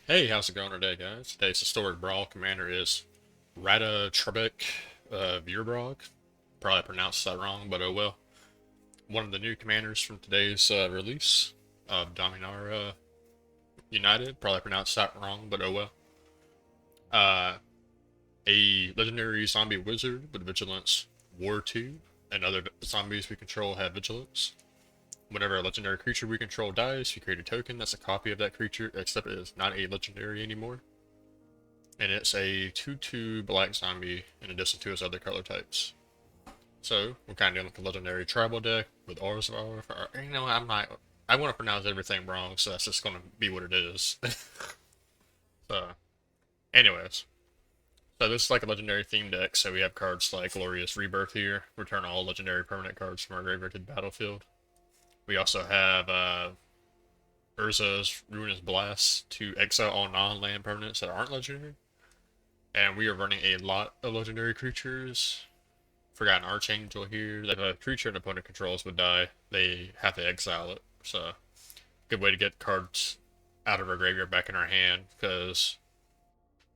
Hey, how's it going today, guys? Today's historic Brawl commander is Ratadrabik of Urborg. Probably pronounced that wrong, but oh well. One of the new commanders from today's release of Dominara United. Probably pronounced that wrong, but oh well. Uh, a legendary zombie wizard with vigilance War 2, and other zombies we control have vigilance. Whenever a legendary creature we control dies, you create a token that's a copy of that creature, except it is not a legendary anymore. And it's a 2/2 black zombie in addition to its other color types. So we're kind of doing like a legendary tribal deck with auras of aura. You know, I'm not. I want to pronounce everything wrong, so that's just gonna be what it is. So, anyways, so this is like a legendary theme deck. So we have cards like Glorious Rebirth here, return all legendary permanent cards from our graveyard to the battlefield. We also have Urza's Ruinous Blast to exile all non-land permanents that aren't legendary. And we are running a lot of legendary creatures. Forgotten Archangel here. If a creature an opponent controls would die, they have to exile it. So, good way to get cards out of our graveyard back in our hand, because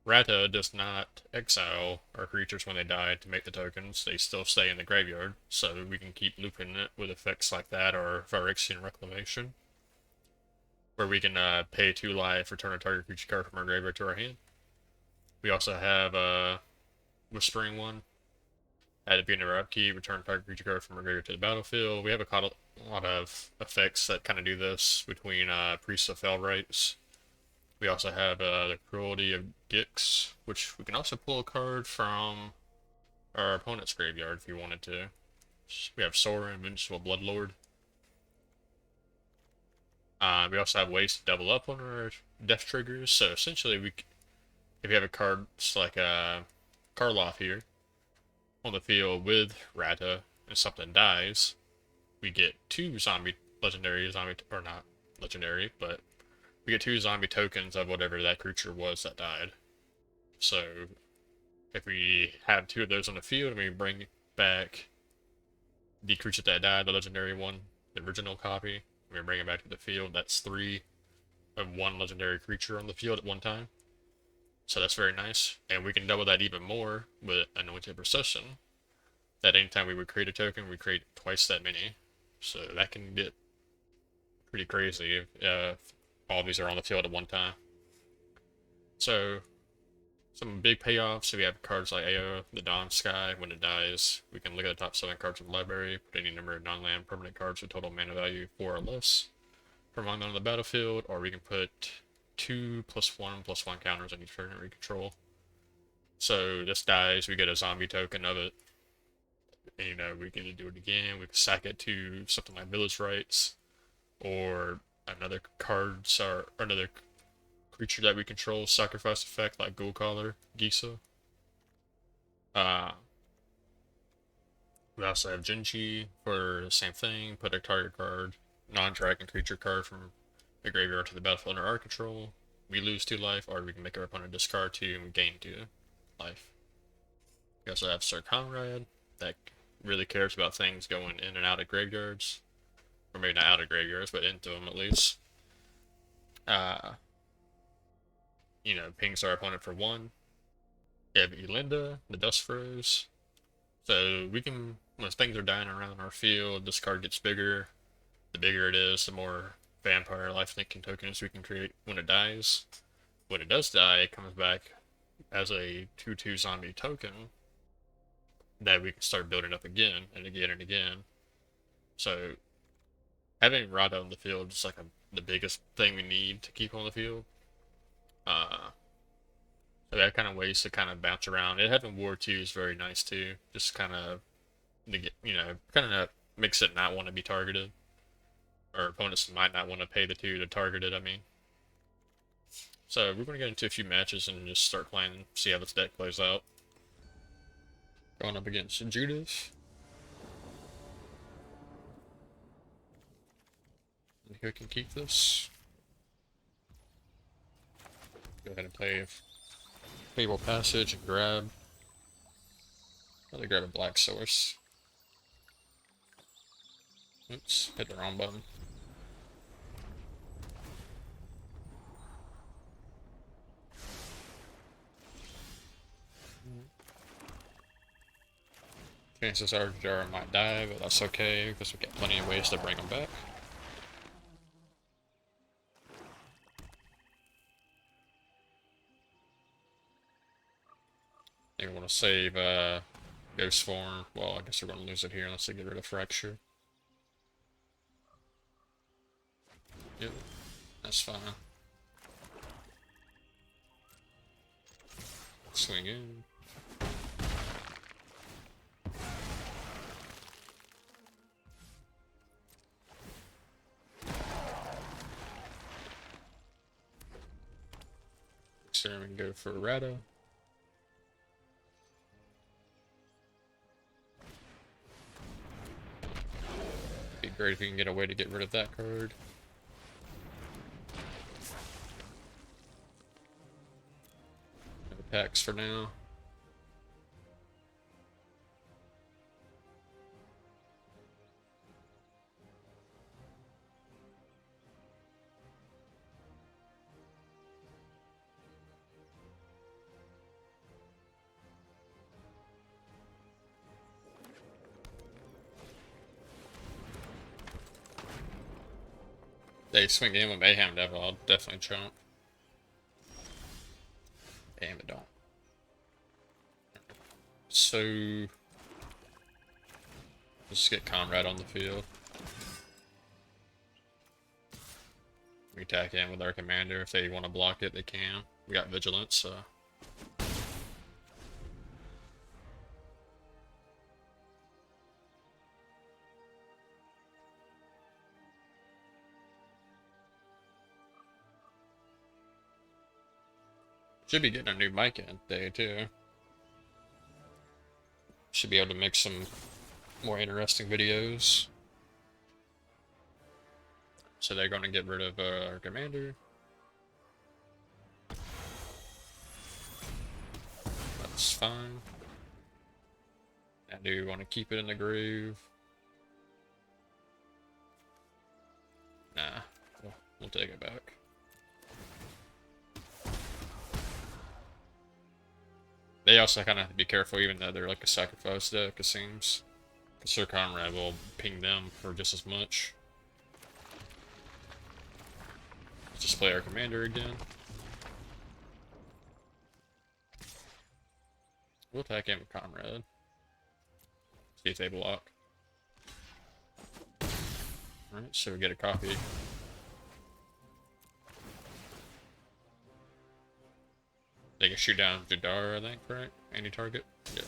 Rata does not exile our creatures when they die to make the tokens. They still stay in the graveyard, so we can keep looping it with effects like that, or Phyrexian Reclamation, where we can pay 2 life, return a target creature card from our graveyard to our hand. We also have Whispering one. At the beginning of our upkeep, return target creature card from our graveyard to the battlefield. We have a lot of effects that kind of do this between Priests of Fell Rites. We also have the Cruelty of Gix, which we can also pull a card from our opponent's graveyard if you wanted to. We have Sora, Invincible Bloodlord. We also have ways to double up on our death triggers. So essentially, if you have a card like Karloff here, on the field with Rata and something dies, we get 2 or not legendary, but we get 2 zombie tokens of whatever that creature was that died. So if we have 2 of those on the field and we bring back the creature that died, the legendary one, the original copy, and we bring it back to the field, that's 3 of 1 legendary creature on the field at one time. So that's very nice. And we can double that even more with Anointed Procession, that anytime we would create a token, we create twice that many. So that can get pretty crazy if all these are on the field at one time. So some big payoffs. We have cards like AO, the Dawn Sky. When it dies, we can look at the top 7 cards of the library, put any number of non-land permanent cards with total mana value 4 or less from among them on the battlefield, or we can put 2+1/+1 counters on each turn we control. So this dies, we get a zombie token of it. And, you know, we can do it again. We can sack it to something like Village Rites, or another cards or another creature that we control sacrifice effect like Ghoul Caller, Gisa. Uh, we also have Genji for the same thing. Put a target card, non-dragon creature card from the graveyard to the battlefield under our control. We lose 2 life, or we can make our opponent discard 2 and gain 2 life. We also have Sir Conrad that really cares about things going in and out of graveyards. Or maybe not out of graveyards, but into them at least. Uh, you know, pings our opponent for 1. We have Elinda, the Dust Froze. So we can, when things are dying around our field, this card gets bigger. The bigger it is, the more vampire lifelink tokens we can create when it dies. When it does die, it comes back as a 2/2 zombie token that we can start building up again and again and again. So having Rada on the field is like the biggest thing we need to keep on the field. So that kind of ways to kind of bounce around. It having War 2 is very nice too. Just kind of, you know, kind of makes it not want to be targeted. Or opponents might not want to pay the 2 to target it, I mean. So we're going to get into a few matches and just start playing, see how this deck plays out. Going up against Judith. And who can keep this? Go ahead and play Fable Passage and grab. Probably grab a black source. Oops, hit the wrong button. Chances are Jar might die, but that's okay because we got plenty of ways to bring him back. I want to save Ghost Form. Well, I guess we're going to lose it here unless they get rid of Fracture. Yep, that's fine. Swing in. So we can go for Rata. Be great if we can get a way to get rid of that card. No packs for now. They swing in with Mayhem Devil, I'll definitely jump. Damn it, don't. So, let's get Comrade on the field. We attack in with our commander. If they want to block it, they can. We got Vigilance, so. Should be getting a new mic in today, too. Should be able to make some more interesting videos. So they're going to get rid of our commander. That's fine. I do want to keep it in the groove. Nah, we'll take it back. They also kind of have to be careful, even though they're like a sacrifice deck, it seems. Because their Comrade will ping them for just as much. Let's just play our commander again. We'll attack in with Comrade. See if they block. Alright, so we get a copy. They can shoot down Jadar, I think, right? Any target? Yeah.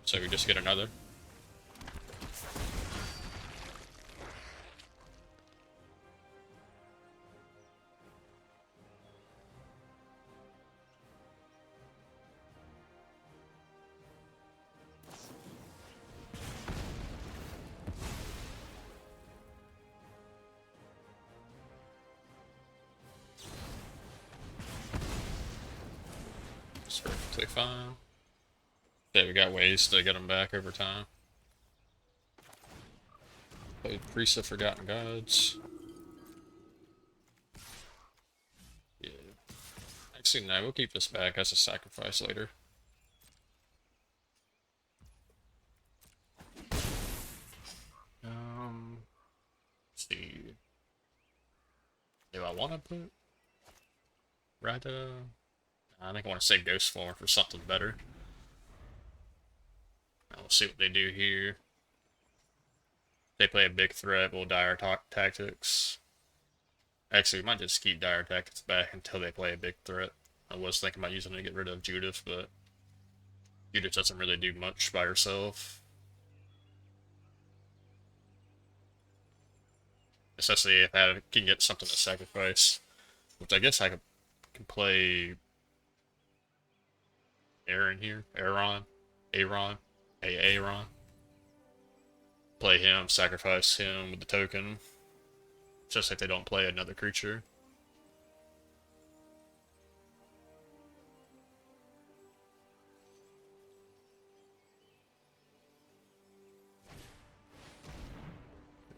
So we just get another. It's perfectly fine. Okay, we got ways to get them back over time. Played Priest of Forgotten Gods. Yeah. Actually, no, we'll keep this back as a sacrifice later. Let's see. Do I want to put Rata? I think I want to say Ghost Form for something better. We'll see what they do here. They play a big threat, we'll Dire Tactics. Actually, we might just keep Dire Tactics back until they play a big threat. I was thinking about using it to get rid of Judith, but Judith doesn't really do much by herself. Especially if I can get something to sacrifice. Which I guess I can play Aaron here. Aaron. Aaron. Play him, sacrifice him with the token. Just like they don't play another creature.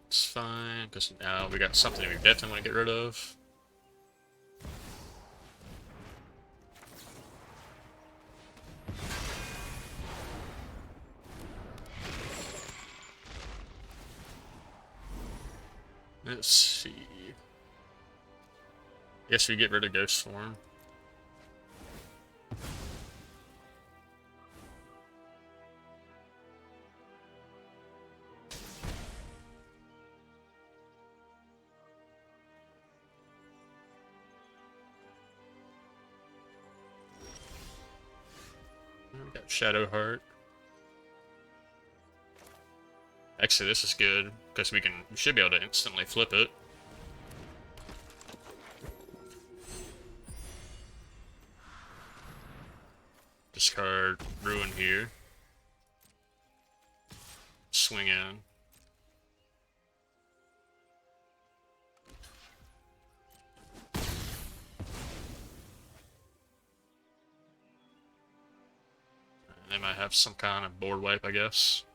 It's fine, because now we got something we definitely want to get rid of. Let's see. Guess we get rid of Ghost Form. We got Shadow Heart. Actually, this is good because we should be able to instantly flip it. Discard Ruin here. Swing in. They might have some kind of board wipe, I guess.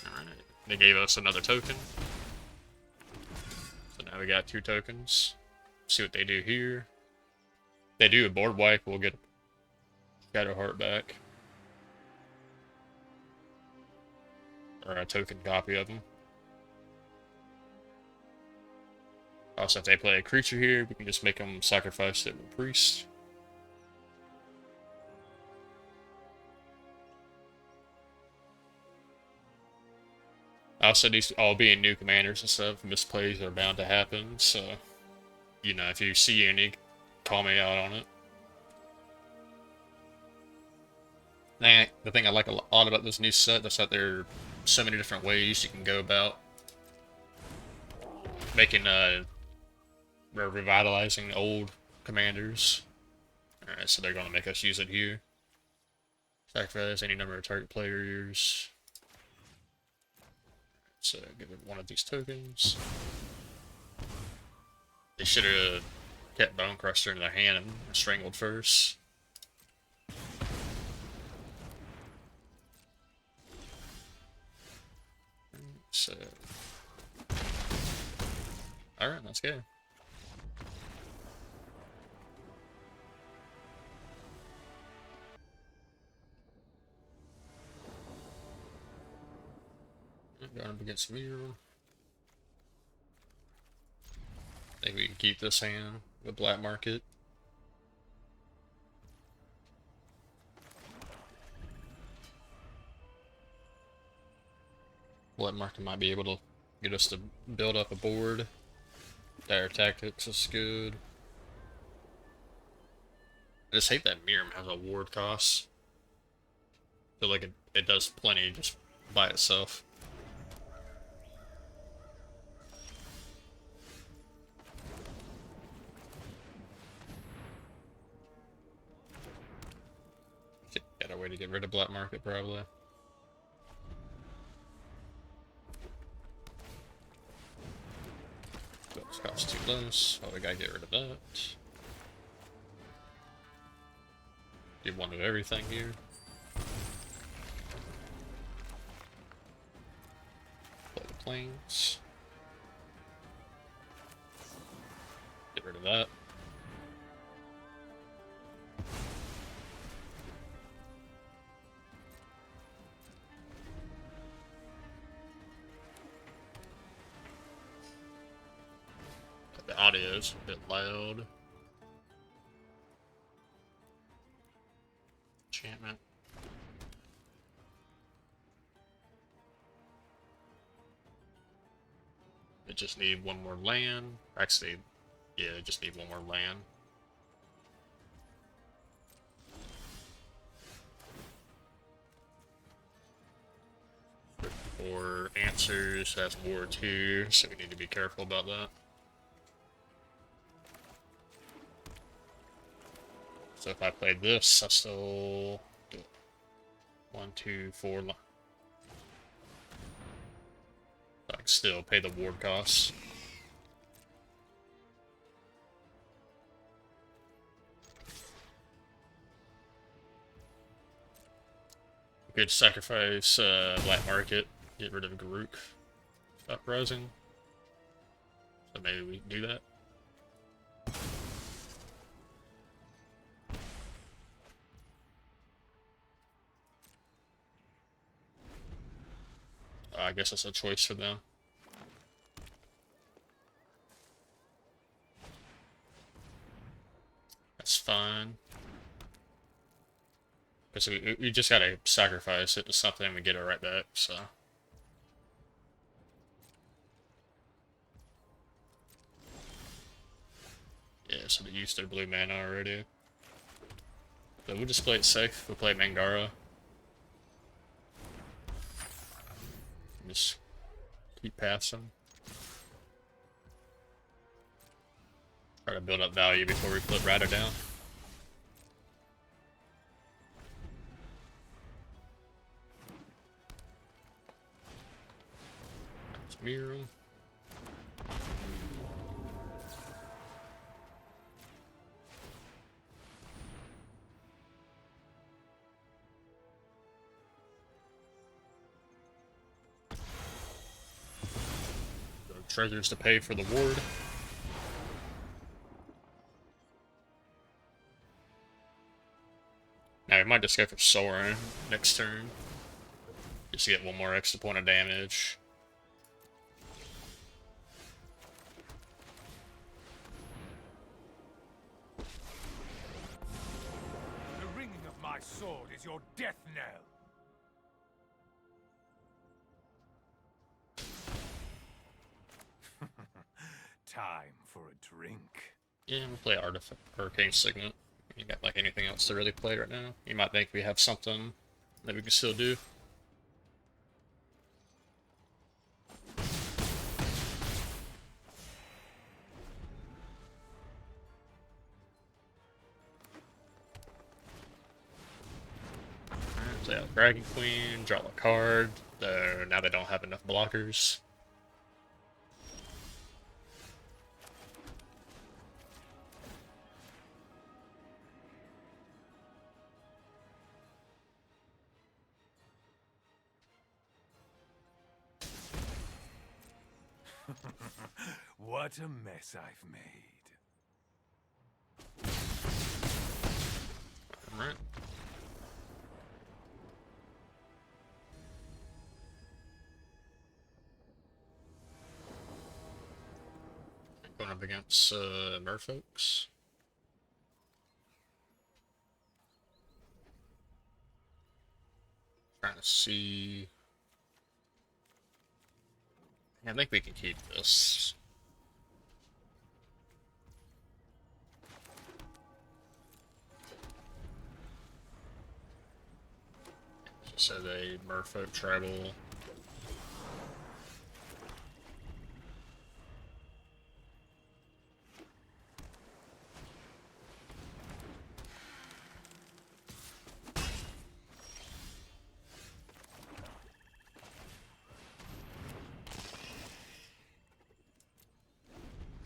Alright, they gave us another token. So now we got 2 tokens. See what they do here. If they do a board wipe, we'll get Shadow Heart back. Or a token copy of them. Also, if they play a creature here, we can just make them sacrifice it with Priest. Also, these all being new commanders and stuff, misplays are bound to happen, so, you know, if you see any, call me out on it. The thing I like a lot about this new set is that there are so many different ways you can go about making, revitalizing old commanders. Alright, so they're going to make us use it here. Sacrifice any number of target players. So give it one of these tokens. They should have kept Bone Crusher in their hand and strangled first. So, alright, let's go. Going up against Mirror. I think we can keep this hand with Black Market. Black Market might be able to get us to build up a board. Dire Tactics is good. I just hate that Mirror has a ward cost. I feel like it does plenty just by itself. Got a way to get rid of Black Market, probably. This costs 2 less. Oh, we gotta get rid of that. Do one of everything here. Play the planes. Get rid of that. The audio is a bit loud. Enchantment. It just need one more land. Actually, yeah, it just need one more land. For answers, has war too, so we need to be careful about that. So if I played this, I still do it. 1, 2, 4. I can still pay the ward costs. We could sacrifice Black Market, get rid of Garuk, stop rising. So maybe we can do that. I guess it's a choice for them. That's fine. Because we just gotta sacrifice it to something and we get it right back, so. Yeah, so they used their blue mana already. So we'll just play it safe. We'll play Mangara. Just keep passing. Try to build up value before we put Rata down. Mirror. Treasures to pay for the ward. Now we might just go for Soren next turn. Just to get one more extra point of damage. The ringing of my sword is your death knell. Time for a drink. Yeah, we'll play Arcane Signet. You got like anything else to really play right now? You might think we have something that we can still do. Play out Dragon Queen, draw a card, though now they don't have enough blockers. What a mess I've made. Alright. Going up against merfolks. Trying to see. I think we can keep this. Just as a merfolk tribal.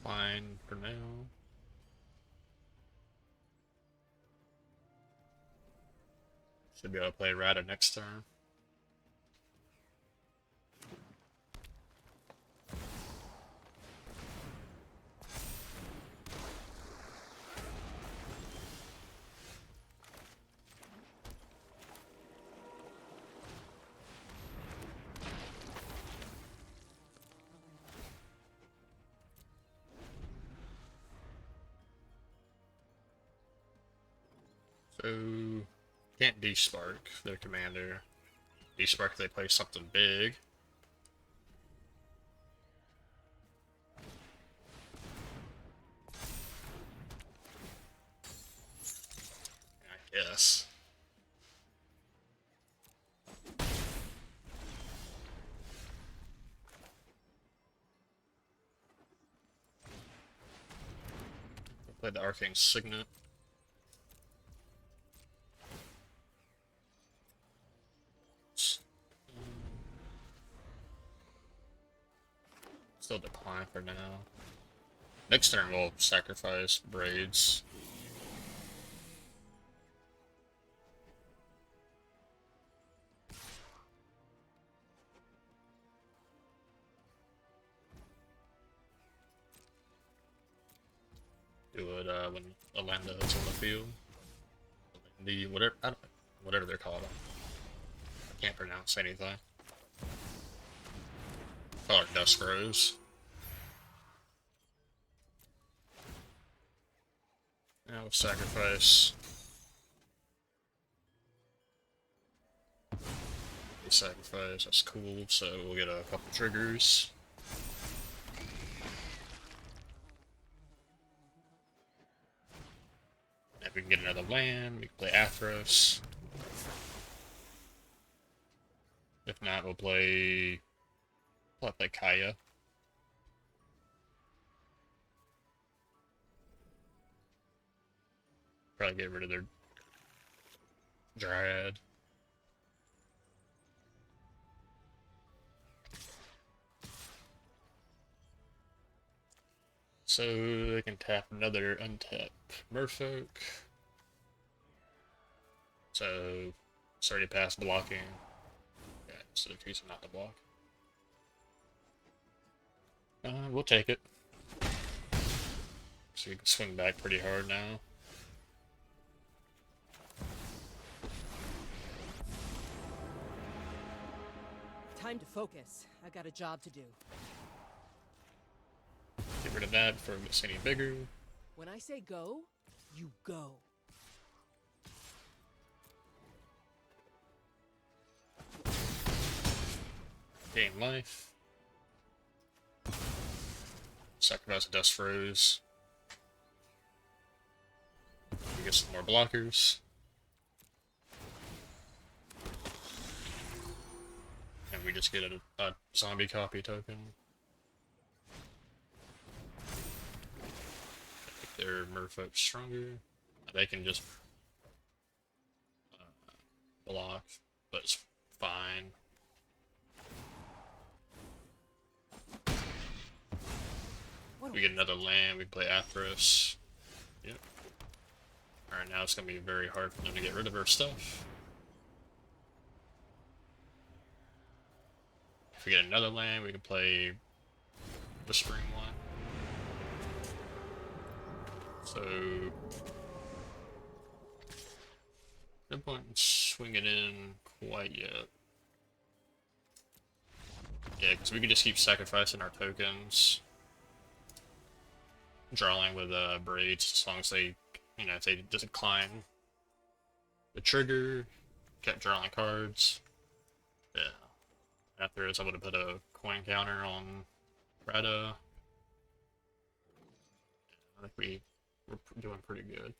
Fine for now. Should be able to play Rata next turn. So, can't despark their commander. Despark if they play something big. I guess. We'll play the Arcane Signet. Still decline for now. Next turn we'll sacrifice Braids. Do it when Alenda is on the field. The whatever they're called. I can't pronounce anything. Call it Dust Rose. Now we'll sacrifice. We sacrifice, that's cool, so we'll get a couple triggers. If we can get another land, we can play Athros. If not, we'll play Kaya. Probably get rid of their Dryad. So they can tap another untap Merfolk. So it's already past blocking. Okay, so they're choosing not to block. We'll take it. So you can swing back pretty hard now. Time to focus. I got a job to do. Get rid of that before it gets any bigger. When I say go, you go. Gain life. Sacrifice a Dust Froze. We get some more blockers. And we just get a zombie copy token. Make their Merfolk stronger. They can just block, but it's fine. We get another land, we play Athros. Yep. Alright, now it's gonna be very hard for them to get rid of our stuff. If we get another land, we can play Whispering One. So no point in swinging in quite yet. Yeah, because we can just keep sacrificing our tokens. Drawing with braids as long as they, if they decline the trigger, kept drawing cards. Yeah. Afterwards, I would have put a coin counter on Rata. I think we're doing pretty good.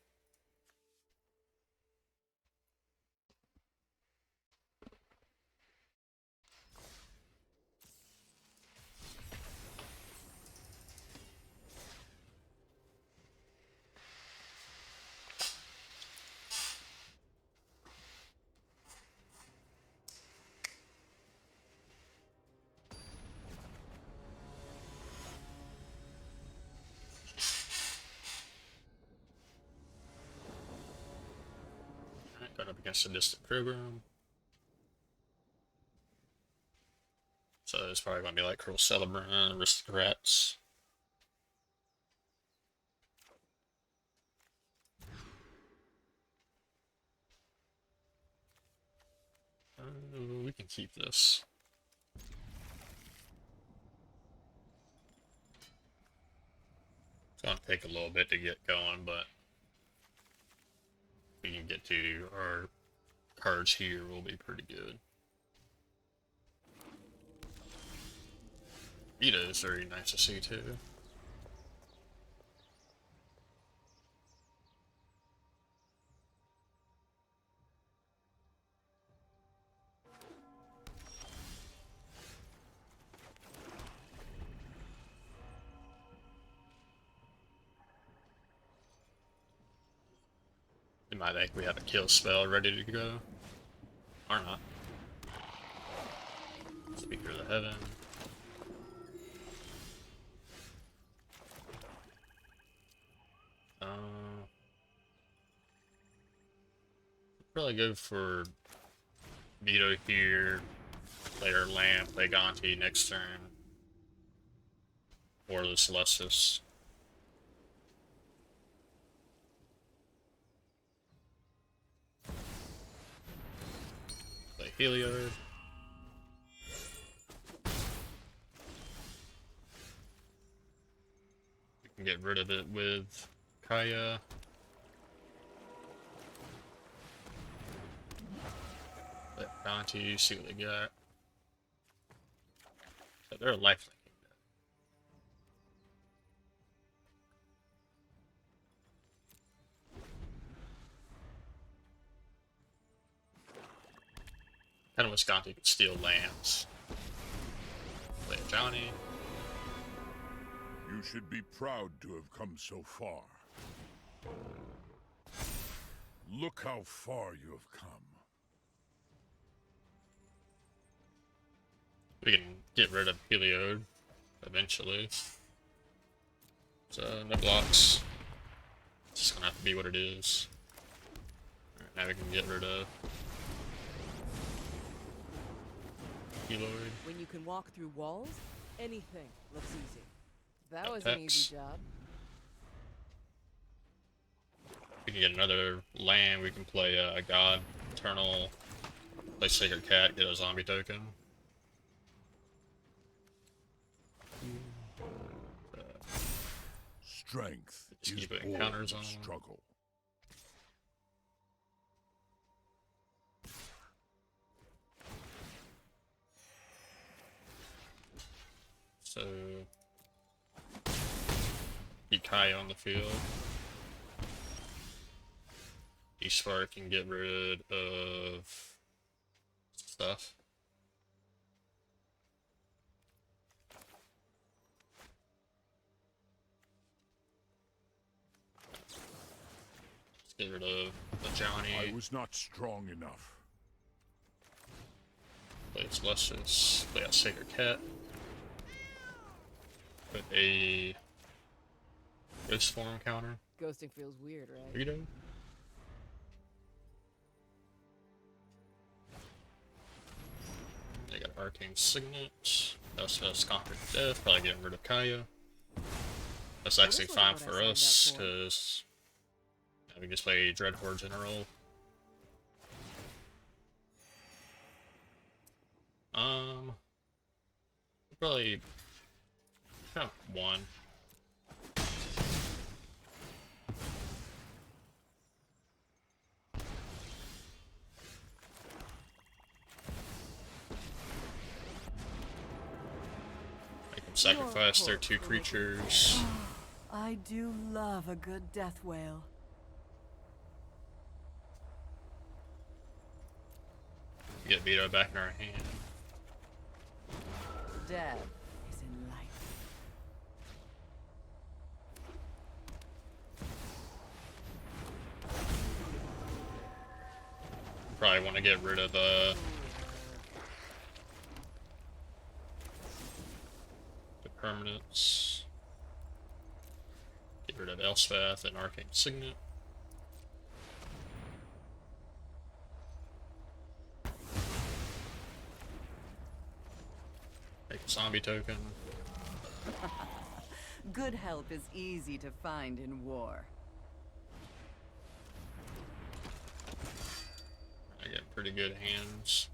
Going up against a distant program. So it's probably going to be like Cruel Celebrant, Aristocrats. We can keep this. It's going to take a little bit to get going, but we can get to our cards here will be pretty good. Vita is very nice to see too. You might think we have a kill spell ready to go. Or not. Speaker of the Heaven. Probably go for Vito here, play our Lamp, play Gonti next turn. Or the Celestis. Play Heliod. Get rid of it with Kaya. Let bounty, see what they got. So they're lifelink. Kind of Wisconsin could steal lands. Play a Johnny. You should be proud to have come so far. Look how far you have come. We can get rid of Heliod eventually. So no blocks. It's just gonna have to be what it is. Alright, now we can get rid of Heliod. When you can walk through walls, anything looks easy. That was Attacks. an easy job. We can get another land. We can play God, Eternal, play Sacred Cat, get a zombie token. Strength Just is keep putting born counters of on. struggle. So keep Kai on the field. Eastward can get rid of stuff. Let's get rid of the I Johnny. was not strong enough. Play its Lustrous. Play a Sacred Cat. Put a Ghost Form counter. Ghosting feels weird, right? Are you doing? They got Arcane Signet. That's Conquered Death. Probably getting rid of Kaya. That's actually this fine wasn't for what I us signed up for. because we can just play Dreadhorde General. Probably kind of one. Make them sacrifice their two creatures. I do love a good death wail. Get Vito back in our hand. Death is in life. Probably want to get rid of the permanents. Get rid of Elspeth and Arcane Signet. Make a zombie token. Good help is easy to find in war. I get pretty good hands.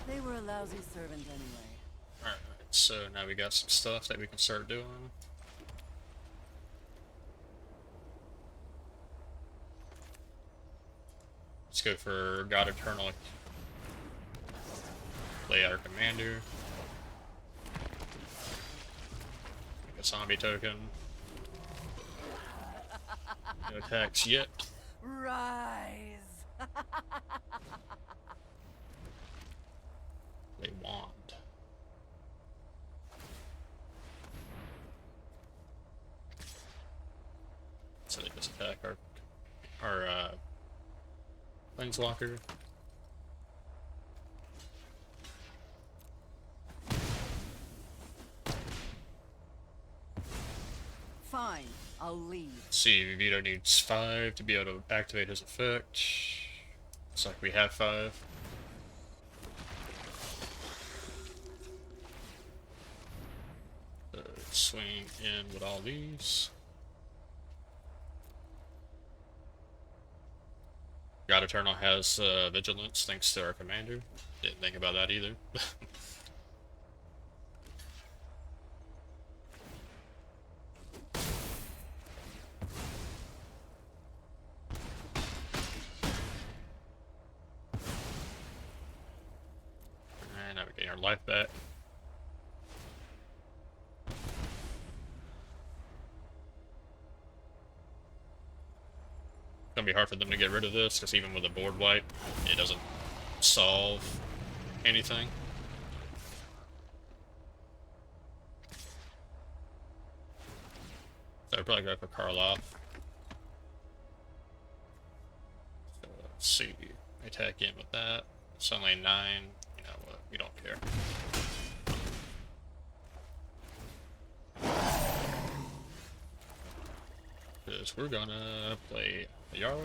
They were a lousy servant anyway. Alright, so now we got some stuff that we can start doing. Let's go for God Eternal. Play our commander. Make a zombie token. No attacks yet. Rise! Play wand. So they just attack our Planeswalker. Fine, I'll leave. See, Vito needs 5 to be able to activate his effect. Looks like we have 5. Swing in with all these. God Eternal has vigilance thanks to our commander. Didn't think about that either. And now we're getting our life back. It's gonna be hard for them to get rid of this, because even with a board wipe, it doesn't solve anything. So I'd probably go for Karloff. So let's see. Attack in with that. It's only 9. You know what? We don't care. Because we're gonna play Yara.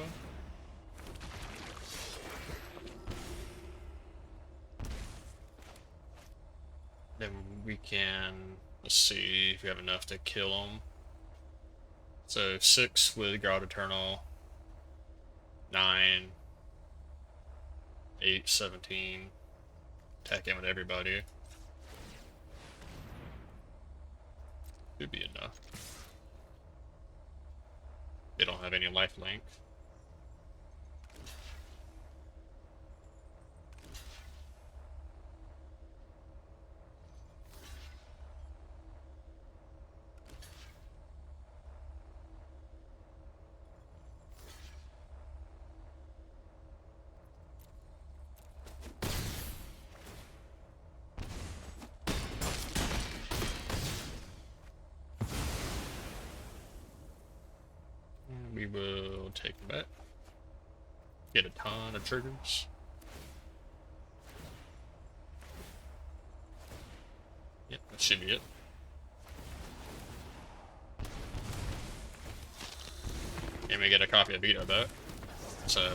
Then we can, let's see if we have enough to kill them. So 6 with God Eternal, 9, 8, 17. Attack in with everybody. Should be enough. They don't have any life link. We will take them back. Get a ton of triggers. Yep, that should be it. And we get a copy of Vito back. So,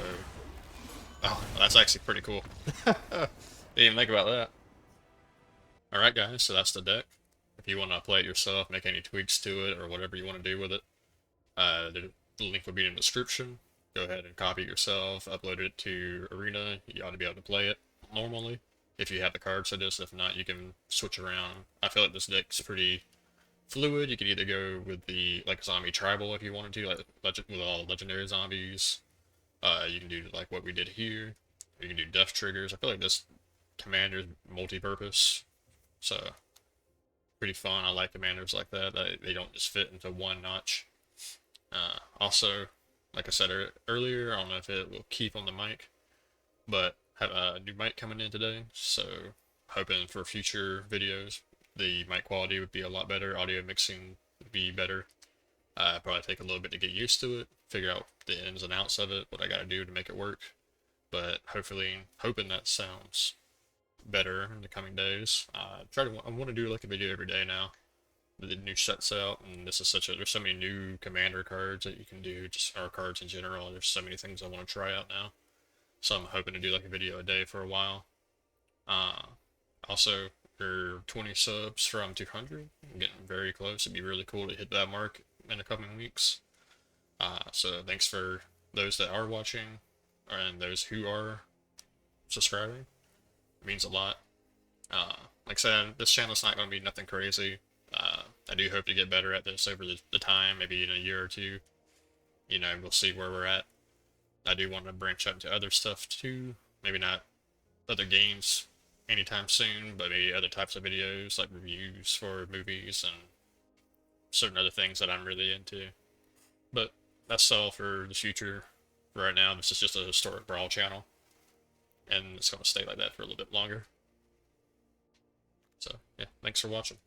oh, well, that's actually pretty cool. Didn't even think about that. Alright guys, so that's the deck. If you want to play it yourself, make any tweaks to it, or whatever you want to do with it, the link will be in the description. Go ahead and copy it yourself, upload it to Arena. You ought to be able to play it normally if you have the cards for this. If not, you can switch around. I feel like this deck's pretty fluid. You can either go with the like zombie tribal if you wanted to, like with all the legendary zombies. You can do like what we did here. You can do death triggers. I feel like this commander's multi-purpose, so pretty fun. I like commanders like that. They don't just fit into one notch. Also, like I said earlier, I don't know if it will keep on the mic, but have a new mic coming in today, so hoping for future videos the mic quality would be a lot better, audio mixing would be better. Probably take a little bit to get used to it, figure out the ins and outs of it, what I gotta do to make it work, but hoping that sounds better in the coming days. I want to do like a video every day now. The new sets out, and this is there's so many new commander cards that you can do, just our cards in general. There's so many things I want to try out now, so I'm hoping to do like a video a day for a while. Also, we're 20 subs from 200. I'm getting very close. It'd be really cool to hit that mark in the coming weeks. So thanks for those that are watching and those who are subscribing. It means a lot. Like I said, this channel's not going to be nothing crazy. I do hope to get better at this over the time, maybe in a year or two. You know, we'll see where we're at. I do want to branch out into other stuff too. Maybe not other games anytime soon, but maybe other types of videos, like reviews for movies and certain other things that I'm really into. But that's all for the future. Right now, this is just a historic Brawl channel, and it's going to stay like that for a little bit longer. So, yeah, thanks for watching.